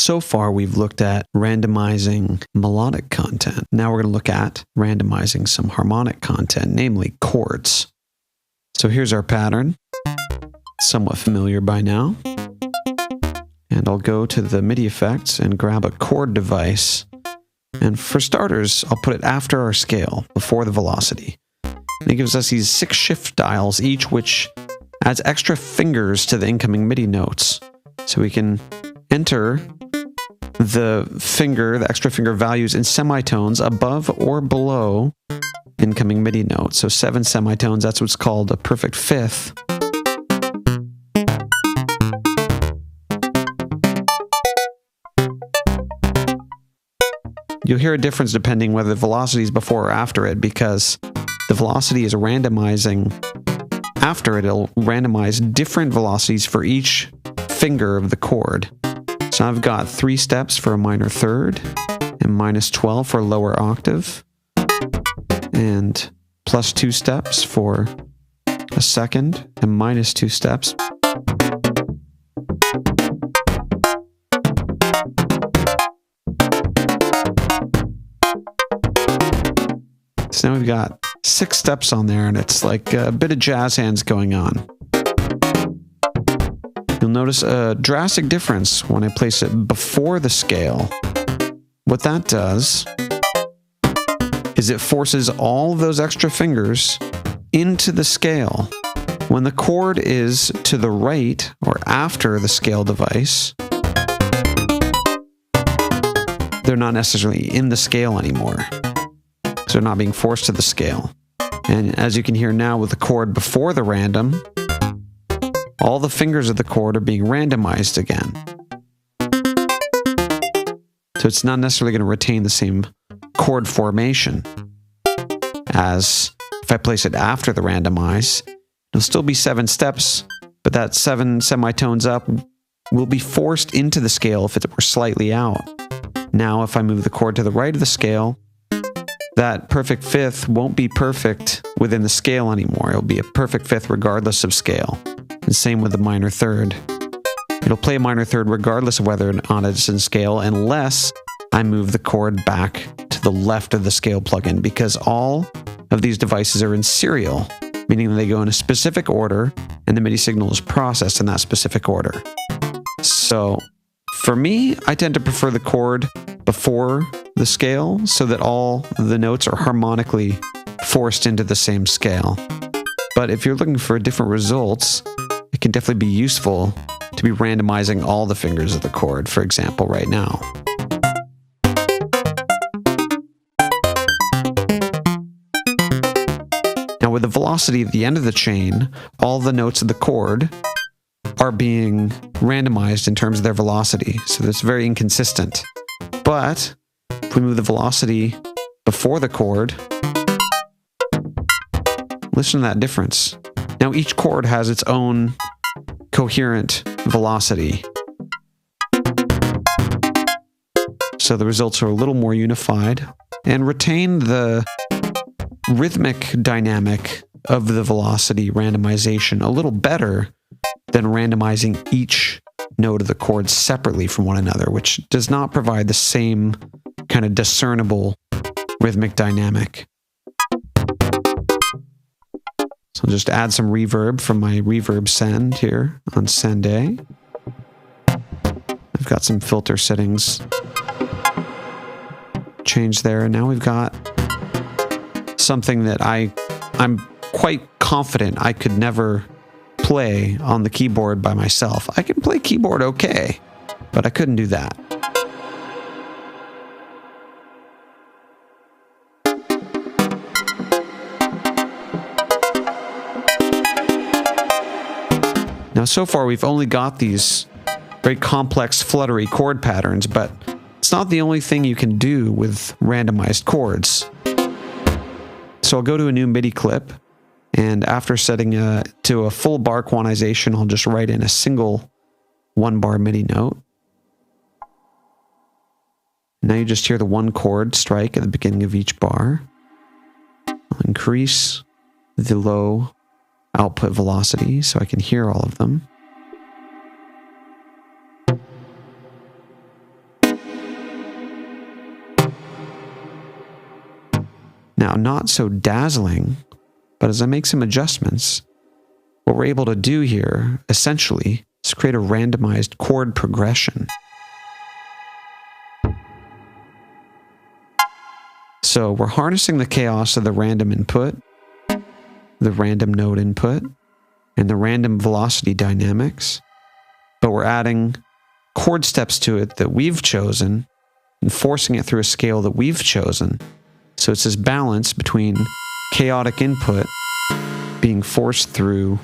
So far, we've looked at randomizing melodic content. Now we're going to look at randomizing some harmonic content, namely chords. So here's our pattern, somewhat familiar by now. And I'll go to the MIDI effects and grab a chord device. And for starters, I'll put it after our scale, before the velocity. And it gives us these 6 shift dials, each which adds extra fingers to the incoming MIDI notes. So we can enter the extra finger values in semitones above or below incoming MIDI notes. So 7 semitones, that's what's called a perfect fifth. You'll hear a difference depending whether the velocity is before or after it, because the velocity is randomizing. After it, it'll randomize different velocities for each finger of the chord. So I've got 3 steps for a minor third, and -12 for a lower octave, and +2 steps for a second, and -2 steps. So now we've got 6 steps on there, and it's like a bit of jazz hands going on. You'll notice a drastic difference when I place it before the scale. What that does is it forces all of those extra fingers into the scale. When the chord is to the right or after the scale device, they're not necessarily in the scale anymore. So they're not being forced to the scale. And as you can hear now with the chord before the random, all the fingers of the chord are being randomized again. So it's not necessarily going to retain the same chord formation as if I place it after the randomize. It'll still be 7 steps, but that 7 semitones up will be forced into the scale if it were slightly out. Now, if I move the chord to the right of the scale, that perfect fifth won't be perfect within the scale anymore. It'll be a perfect fifth regardless of scale. And same with the minor third. It'll play a minor third regardless of whether or not it's in scale, unless I move the chord back to the left of the scale plugin, because all of these devices are in serial, meaning they go in a specific order and the MIDI signal is processed in that specific order. So for me, I tend to prefer the chord before the scale so that all the notes are harmonically forced into the same scale. But if you're looking for different results, it can definitely be useful to be randomizing all the fingers of the chord, for example, right now. Now, with the velocity at the end of the chain, all the notes of the chord are being randomized in terms of their velocity, so that's very inconsistent. But if we move the velocity before the chord, listen to that difference. Now each chord has its own coherent velocity. So the results are a little more unified and retain the rhythmic dynamic of the velocity randomization a little better than randomizing each note of the chord separately from one another, which does not provide the same kind of discernible rhythmic dynamic. So I'll just add some reverb from my reverb send here on Send A. I've got some filter settings changed there, and now we've got something that I'm quite confident I could never play on the keyboard by myself. I can play keyboard okay, but I couldn't do that. Now, so far we've only got these very complex fluttery chord patterns, but it's not the only thing you can do with randomized chords. So I'll go to a new MIDI clip, and after setting to a full bar quantization, I'll just write in a single 1-bar MIDI note. Now you just hear the 1 chord strike at the beginning of each bar. I'll increase the low output velocity so I can hear all of them. Now, not so dazzling, but as I make some adjustments, what we're able to do here, essentially, is create a randomized chord progression. So we're harnessing the chaos of the random input, the random note input, and the random velocity dynamics, but we're adding chord steps to it that we've chosen and forcing it through a scale that we've chosen. So it's this balance between chaotic input being forced through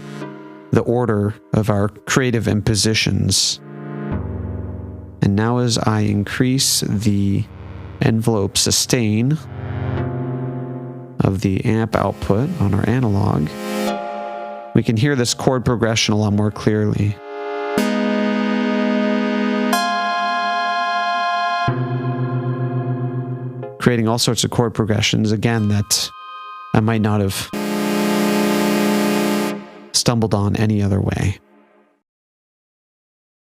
the order of our creative impositions. And now as I increase the envelope sustain of the amp output on our analog, we can hear this chord progression a lot more clearly. Creating all sorts of chord progressions, again, that I might not have stumbled on any other way.